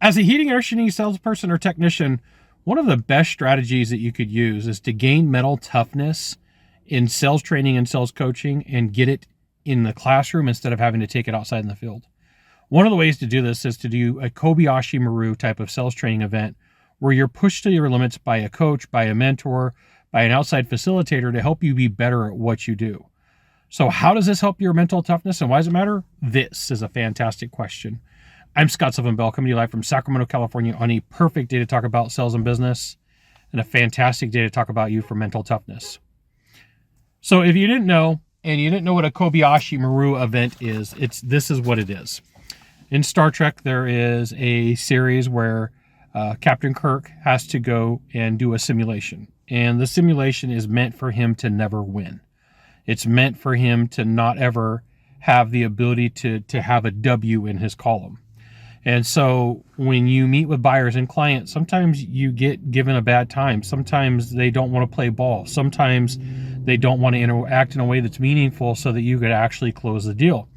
As a heating and air conditioning salesperson or technician, one of the best strategies that you could use is to gain mental toughness in sales training and sales coaching and get it in the classroom instead of having to take it outside in the field. One of the ways to do this is to do a Kobayashi Maru type of sales training event where you're pushed to your limits by a coach, by a mentor, by an outside facilitator to help you be better at what you do. So how does this help your mental toughness and why does it matter? This is a fantastic question. I'm Scott Sylvan Bell, coming to you live from Sacramento, California on a perfect day to talk about sales and business and a fantastic day to talk about you for mental toughness. So if you didn't know, and you didn't know what a Kobayashi Maru event is, this is what it is. In Star Trek, there is a series where Captain Kirk has to go and do a simulation. And the simulation is meant for him to never win. It's meant for him to not ever have the ability to have a W in his column. And so when you meet with buyers and clients, sometimes you get given a bad time. Sometimes they don't want to play ball. Sometimes they don't want to interact in a way that's meaningful so that you could actually close the deal.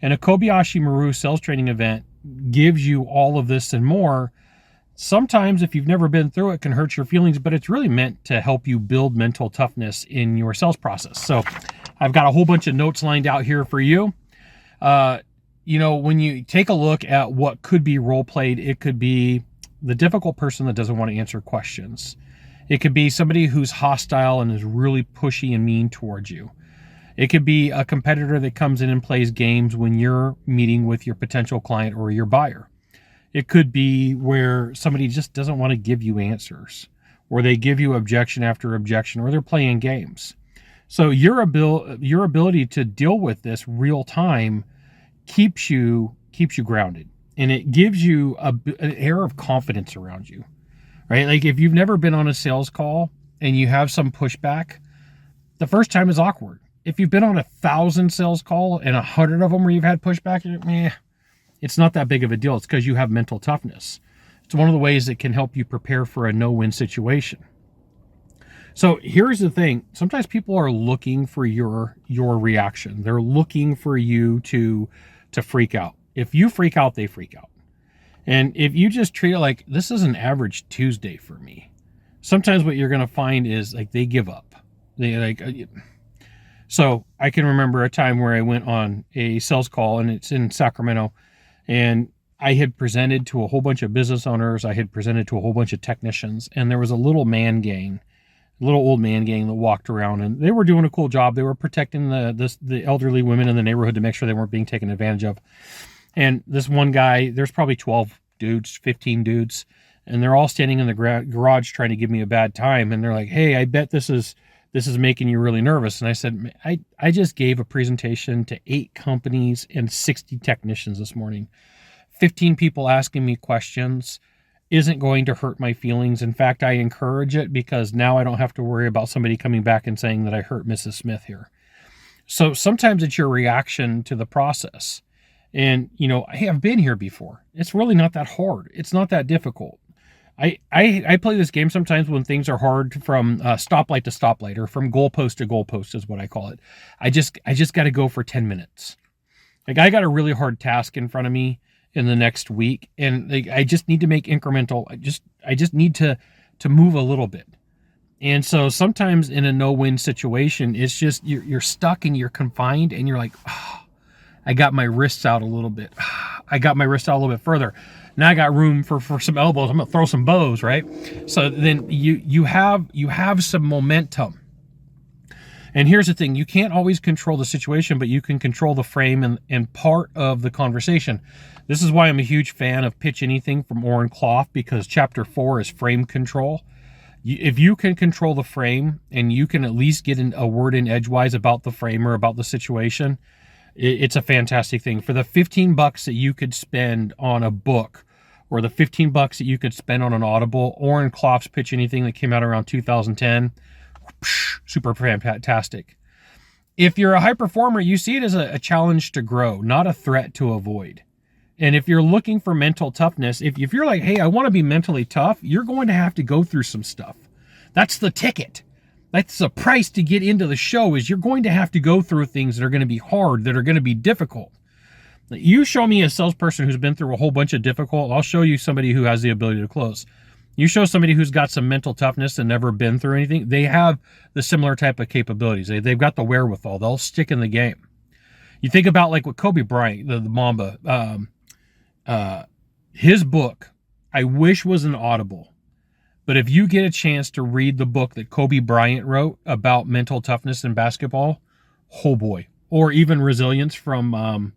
And a Kobayashi Maru sales training event gives you all of this and more. Sometimes, if you've never been through it, can hurt your feelings, but it's really meant to help you build mental toughness in your sales process. So I've got a whole bunch of notes lined out here for you. When you take a look at what could be role played, it could be the difficult person that doesn't want to answer questions. It could be somebody who's hostile and is really pushy and mean towards you. It could be a competitor that comes in and plays games when you're meeting with your potential client or your buyer. It could be where somebody just doesn't want to give you answers, or they give you objection after objection, or they're playing games. So your ability to deal with this real time keeps you grounded, and it gives you an air of confidence around you, right? Like if you've never been on a sales call and you have some pushback, the first time is awkward. If you've been on 1,000 sales call and 100 of them where you've had pushback, it's not that big of a deal. It's because you have mental toughness. It's one of the ways that can help you prepare for a no-win situation. So here's the thing. Sometimes people are looking for your reaction. They're looking for you to freak out. If you freak out, they freak out. And if you just treat it like this is an average Tuesday for me, sometimes what you're going to find is like they give up. So I can remember a time where I went on a sales call, and it's in Sacramento, and I had presented to a whole bunch of business owners. I had presented to a whole bunch of technicians, and there was a little old man gang that walked around, and they were doing a cool job. They were protecting the elderly women in the neighborhood to make sure they weren't being taken advantage of. And this one guy, there's probably 12 dudes, 15 dudes, and they're all standing in the garage trying to give me a bad time. And they're like, "Hey, I bet this is making you really nervous." And I said, I just gave a presentation to 8 companies and 60 technicians this morning. 15 people asking me questions isn't going to hurt my feelings. In fact, I encourage it because now I don't have to worry about somebody coming back and saying that I hurt Mrs. Smith here. So sometimes it's your reaction to the process. And, hey, I've been here before. It's really not that hard. It's not that difficult. I play this game sometimes when things are hard, from stoplight to stoplight, or from goalpost to goalpost is what I call it. I just got to go for 10 minutes. Like I got a really hard task in front of me in the next week, and I just need to make incremental. I just need to move a little bit. And so sometimes in a no-win situation, it's just you're stuck and you're confined, and you're like, I got my wrists out a little bit. I got my wrist out a little bit further. Now I got room for some elbows. I'm gonna throw some bows, right? So then you have some momentum. And here's the thing, you can't always control the situation, but you can control the frame and part of the conversation. This is why I'm a huge fan of Pitch Anything from Oren Clough, because chapter 4 is frame control. If you can control the frame and you can at least get a word in edgewise about the frame or about the situation, it's a fantastic thing. For the $15 that you could spend on a book, or the $15 that you could spend on an Audible, Oren Clough's Pitch Anything that came out around 2010, super fantastic. If you're a high performer, you see it as a challenge to grow, not a threat to avoid. And if you're looking for mental toughness, if you're like, hey, I want to be mentally tough, you're going to have to go through some stuff. That's the ticket. That's the price to get into the show, is you're going to have to go through things that are going to be hard, that are going to be difficult. You show me a salesperson who's been through a whole bunch of difficult, I'll show you somebody who has the ability to close. You show somebody who's got some mental toughness and never been through anything, they have the similar type of capabilities. They've got the wherewithal. They'll stick in the game. You think about like with Kobe Bryant, the Mamba, his book, I wish was an Audible. But if you get a chance to read the book that Kobe Bryant wrote about mental toughness in basketball, oh boy. Or even Resilience from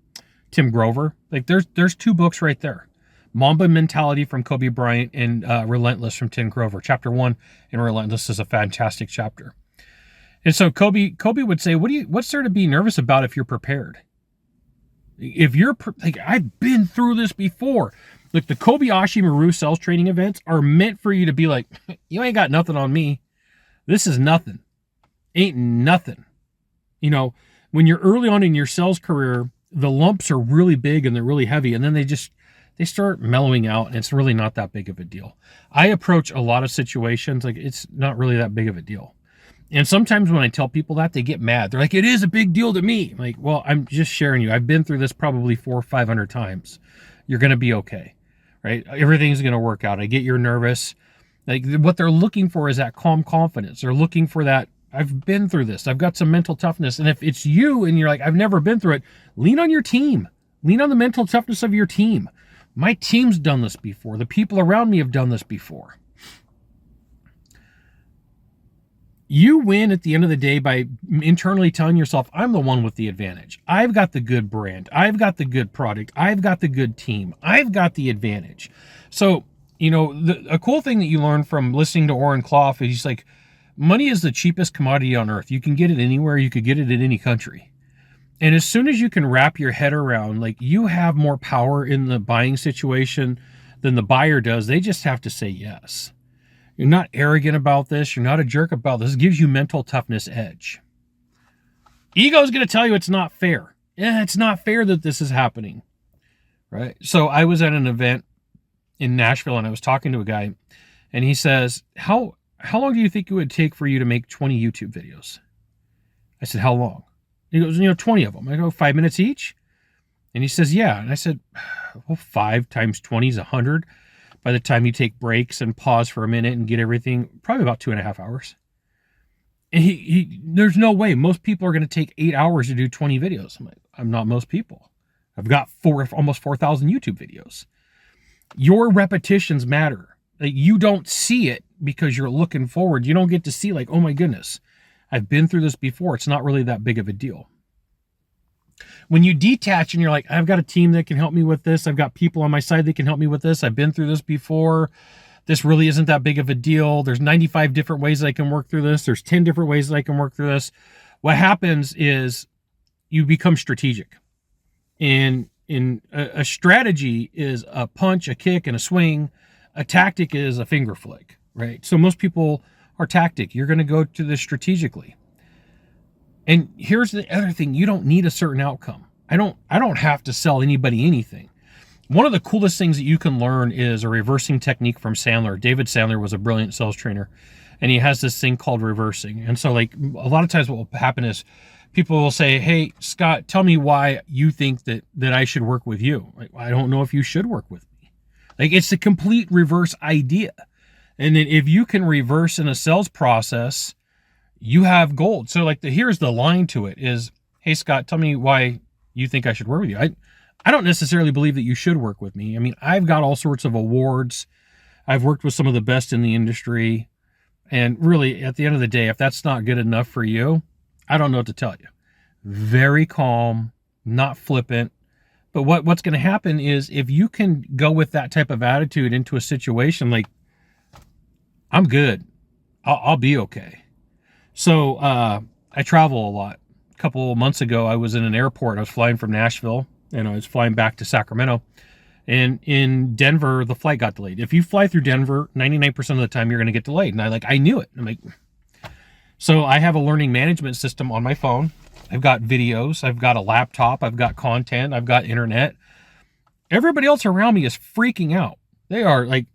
Tim Grover. Like there's 2 books right there. Mamba Mentality from Kobe Bryant and Relentless from Tim Grover. Chapter 1 in Relentless is a fantastic chapter. And so Kobe would say, what's there to be nervous about if you're prepared? If you're, like, I've been through this before. Like the Kobayashi Maru Sales Training events are meant for you to be like, you ain't got nothing on me. This is nothing. Ain't nothing. You know, when you're early on in your sales career, the lumps are really big and they're really heavy. And then they start mellowing out and it's really not that big of a deal. I approach a lot of situations like it's not really that big of a deal. And sometimes when I tell people that, they get mad. They're like, it is a big deal to me. I'm like, well, I'm just sharing you. I've been through this probably 400 or 500 times. You're going to be okay, right? Everything's going to work out. I get you're nervous. Like what they're looking for is that calm confidence. They're looking for that, I've been through this. I've got some mental toughness. And if it's you and you're like, I've never been through it, lean on your team. Lean on the mental toughness of your team. My team's done this before. The people around me have done this before. You win at the end of the day by internally telling yourself, I'm the one with the advantage. I've got the good brand. I've got the good product. I've got the good team. I've got the advantage. So, you know, a cool thing that you learn from listening to Oren Clough is he's like, money is the cheapest commodity on earth. You can get it anywhere. You could get it in any country. And as soon as you can wrap your head around, like you have more power in the buying situation than the buyer does, they just have to say yes. You're not arrogant about this. You're not a jerk about this. It gives you mental toughness edge. Ego is going to tell you it's not fair. Yeah, it's not fair that this is happening, right? So I was at an event in Nashville and I was talking to a guy and he says, how long do you think it would take for you to make 20 YouTube videos? I said, how long? He goes, 20 of them. I go, 5 minutes each? And he says, yeah. And I said, well, 5 times 20 is 100. By the time you take breaks and pause for a minute and get everything, probably about 2.5 hours. And there's no way. Most people are going to take 8 hours to do 20 videos. I'm like, I'm not most people. I've got almost 4,000 YouTube videos. Your repetitions matter. Like, you don't see it because you're looking forward. You don't get to see like, oh my goodness, I've been through this before. It's not really that big of a deal. When you detach and you're like, I've got a team that can help me with this. I've got people on my side that can help me with this. I've been through this before. This really isn't that big of a deal. There's 95 different ways I can work through this. There's 10 different ways that I can work through this. What happens is you become strategic. And a strategy is a punch, a kick, and a swing. A tactic is a finger flick, right? So most people are tactic. You're going to go to this strategically. And here's the other thing. You don't need a certain outcome. I don't have to sell anybody anything. One of the coolest things that you can learn is a reversing technique from Sandler. David Sandler was a brilliant sales trainer, and he has this thing called reversing. And so like a lot of times what will happen is people will say, hey, Scott, tell me why you think that I should work with you. Like, I don't know if you should work with me. Like, it's a complete reverse idea. And then if you can reverse in a sales process, you have gold. So like here's the line to it is, hey, Scott, tell me why you think I should work with you. I don't necessarily believe that you should work with me. I mean, I've got all sorts of awards. I've worked with some of the best in the industry. And really, at the end of the day, if that's not good enough for you, I don't know what to tell you. Very calm, not flippant. But what's going to happen is if you can go with that type of attitude into a situation like, I'm good. I'll be okay. So I travel a lot. A couple of months ago, I was in an airport. I was flying from Nashville, and I was flying back to Sacramento. And in Denver, the flight got delayed. If you fly through Denver, 99% of the time, you're going to get delayed. And I knew it. I'm like, so I have a learning management system on my phone. I've got videos. I've got a laptop. I've got content. I've got internet. Everybody else around me is freaking out. They are like,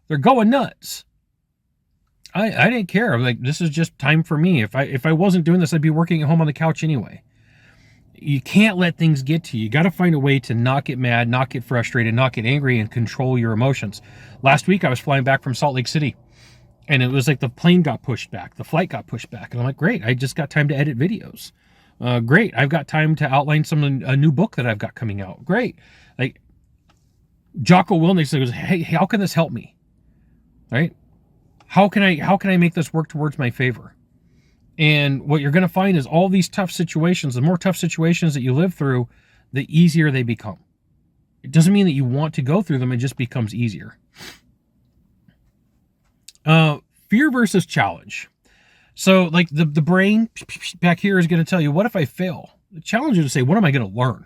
they're going nuts. I didn't care. I'm like, this is just time for me. If I wasn't doing this, I'd be working at home on the couch anyway. You can't let things get to you. You got to find a way to not get mad, not get frustrated, not get angry, and control your emotions. Last week, I was flying back from Salt Lake City, and it was like the plane got pushed back. The flight got pushed back. And I'm like, great, I just got time to edit videos. Great, I've got time to outline a new book that I've got coming out. Great. Like, Jocko Willink says, hey, how can this help me? Right? How can I make this work towards my favor? And what you're going to find is all these tough situations, the more tough situations that you live through, the easier they become. It doesn't mean that you want to go through them. It just becomes easier. Fear versus challenge. So like the brain back here is going to tell you, what if I fail? The challenge is to say, what am I going to learn?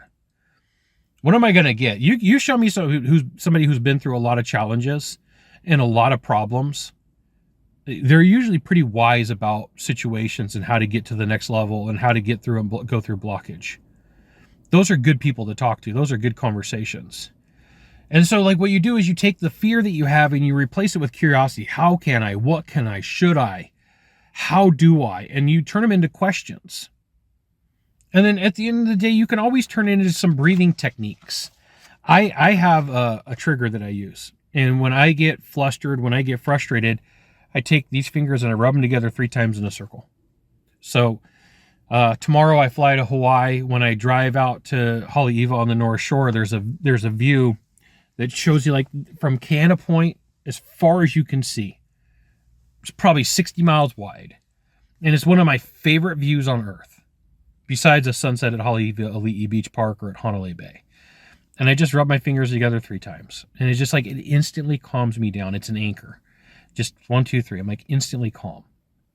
What am I going to get? You show me somebody who's been through a lot of challenges and a lot of problems. They're usually pretty wise about situations and how to get to the next level and how to get through and go through blockage. Those are good people to talk to. Those are good conversations. And so like what you do is you take the fear that you have and you replace it with curiosity. How can I? What can I? Should I? How do I? And you turn them into questions. And then at the end of the day, you can always turn it into some breathing techniques. I have a trigger that I use. And when I get flustered, when I get frustrated, I take these fingers and I rub them together 3 times in a circle. So tomorrow I fly to Hawaii. When I drive out to Haleiwa on the North Shore, there's a view that shows you like from Canada Point as far as you can see. It's probably 60 miles wide. And it's one of my favorite views on earth, besides a sunset at Haleiwa Ali'i Beach Park or at Honolulu Bay. And I just rub my fingers together 3 times. And it's just like it instantly calms me down. It's an anchor. Just 1, 2, 3. I'm like instantly calm.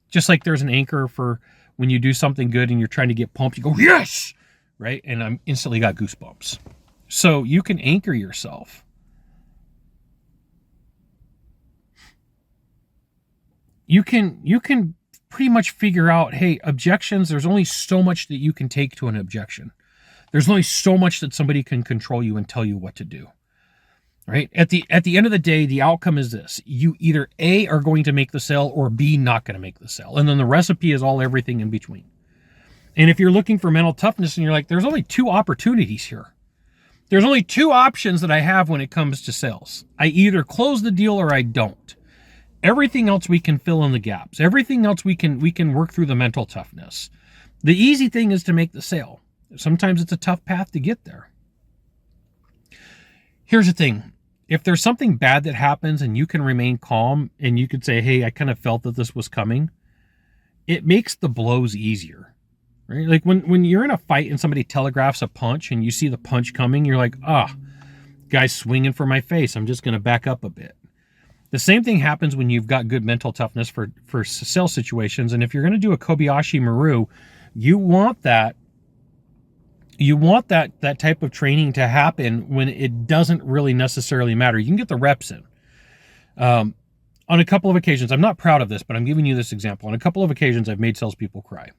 Just like there's an anchor for when you do something good and you're trying to get pumped, you go, yes! Right? And I'm instantly got goosebumps. So you can anchor yourself. You can pretty much figure out, hey, objections, there's only so much that you can take to an objection. There's only so much that somebody can control you and tell you what to do. Right? At the end of the day, the outcome is this. You either A, are going to make the sale, or B, not going to make the sale. And then the recipe is all everything in between. And if you're looking for mental toughness and you're like, there's only 2 opportunities here. There's only 2 options that I have when it comes to sales. I either close the deal or I don't. Everything else we can fill in the gaps. Everything else we can work through the mental toughness. The easy thing is to make the sale. Sometimes it's a tough path to get there. Here's the thing. If there's something bad that happens and you can remain calm and you could say, hey, I kind of felt that this was coming, it makes the blows easier, right? Like when you're in a fight and somebody telegraphs a punch and you see the punch coming, you're like, guy's swinging for my face. I'm just going to back up a bit. The same thing happens when you've got good mental toughness for sales situations. And if you're going to do a Kobayashi Maru, you want that type of training to happen when it doesn't really necessarily matter. You can get the reps in. On a couple of occasions, I'm not proud of this, but I'm giving you this example. On a couple of occasions, I've made salespeople cry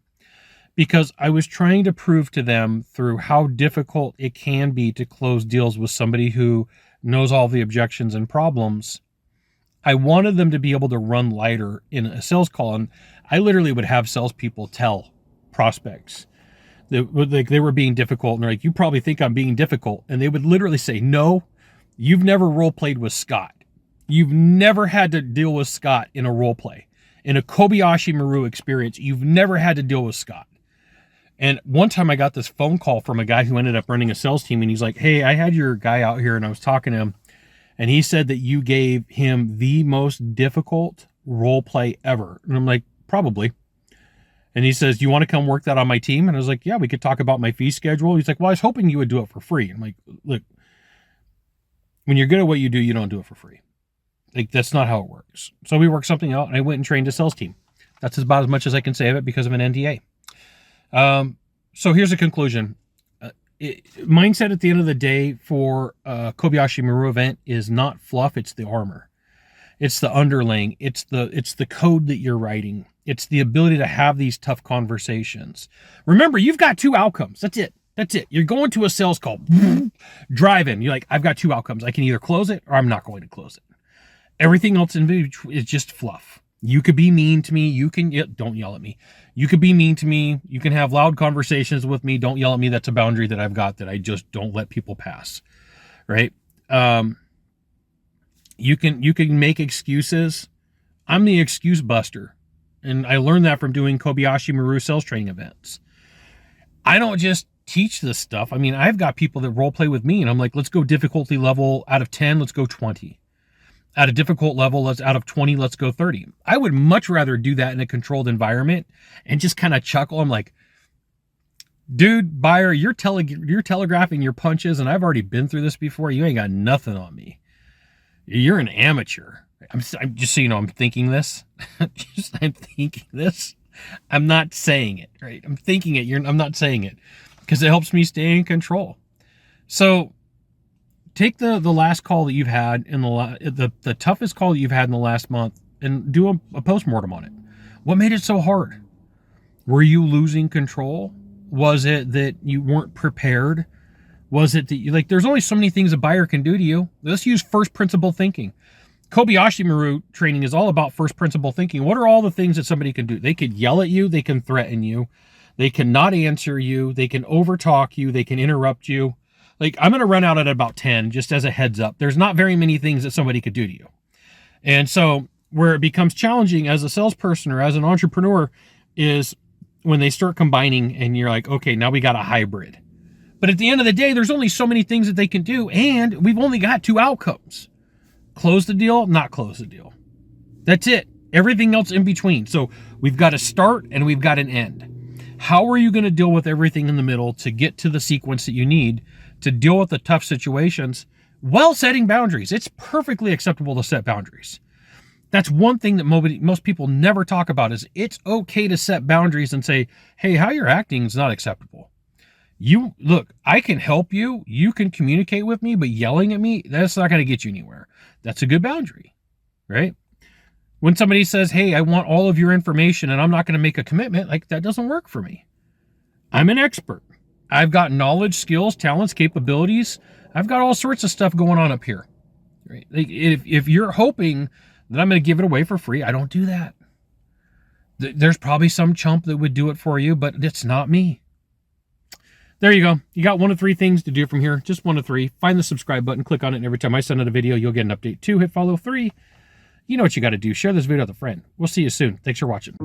because I was trying to prove to them through how difficult it can be to close deals with somebody who knows all the objections and problems. I wanted them to be able to run lighter in a sales call. And I literally would have salespeople tell prospects that they were being difficult. And they're like, you probably think I'm being difficult. And they would literally say, no, you've never role played with Scott. You've never had to deal with Scott in a role play. In a Kobayashi Maru experience, you've never had to deal with Scott. And one time I got this phone call from a guy who ended up running a sales team. And he's like, hey, I had your guy out here and I was talking to him. And he said that you gave him the most difficult role play ever. And I'm like, probably. And he says, do you want to come work that on my team? And I was like, yeah, we could talk about my fee schedule. He's like, well, I was hoping you would do it for free. I'm like, look, when you're good at what you do, you don't do it for free. Like, that's not how it works. So we worked something out and I went and trained a sales team. That's about as much as I can say of it because of an NDA. So here's a conclusion. Mindset at the end of the day for a Kobayashi Maru event is not fluff. It's the armor. It's the underlaying. It's the code that you're writing. It's the ability to have these tough conversations. Remember, you've got 2 outcomes. That's it. You're going to a sales call, driving. You're like, I've got 2 outcomes. I can either close it or I'm not going to close it. Everything else in between is just fluff. You could be mean to me. You can, don't yell at me. You could be mean to me. You can have loud conversations with me. Don't yell at me. That's a boundary that I've got that I just don't let people pass. Right? You can make excuses. I'm the excuse buster. And I learned that from doing Kobayashi Maru Sales Training events. I don't just teach this stuff. I mean, I've got people that role play with me and I'm like, let's go difficulty level out of 10, let's go 20. At a difficult level, out of 20, let's go 30. I would much rather do that in a controlled environment and just kind of chuckle. I'm like, dude, buyer, you're telegraphing your punches and I've already been through this before. You ain't got nothing on me. You're an amateur. I'm just so you know, I'm thinking this. I'm thinking this. I'm not saying it, right? I'm thinking it. I'm not saying it because it helps me stay in control. So take the last call that you've had in the toughest call that you've had in the last month and do a postmortem on it. What made it so hard? Were you losing control? Was it that you weren't prepared? Was it that you, there's only so many things a buyer can do to you. Let's use first principle thinking. Kobayashi Maru training is all about first principle thinking. What are all the things that somebody can do? They could yell at you. They can threaten you. They can not answer you. They can overtalk you. They can interrupt you. I'm going to run out at about 10, just as a heads up. There's not very many things that somebody could do to you. And so where it becomes challenging as a salesperson or as an entrepreneur is when they start combining and you're like, okay, now we got a hybrid. But at the end of the day, there's only so many things that they can do. And we've only got 2 outcomes. Close the deal, not close the deal. That's it. Everything else in between. So we've got a start and we've got an end. How are you going to deal with everything in the middle to get to the sequence that you need to deal with the tough situations while setting boundaries? It's perfectly acceptable to set boundaries. That's one thing that most people never talk about is it's okay to set boundaries and say, hey, how you're acting is not acceptable. Look, I can help you. You can communicate with me, but yelling at me, that's not going to get you anywhere. That's a good boundary, right? When somebody says, hey, I want all of your information and I'm not going to make a commitment, that doesn't work for me. I'm an expert. I've got knowledge, skills, talents, capabilities. I've got all sorts of stuff going on up here. Right? If you're hoping that I'm going to give it away for free, I don't do that. There's probably some chump that would do it for you, but it's not me. There you go. You got 1 of 3 things to do from here. Just 1 of 3. Find the subscribe button, click on it, and every time I send out a video, you'll get an update. 2, hit follow. 3, you know what you got to do. Share this video with a friend. We'll see you soon. Thanks for watching.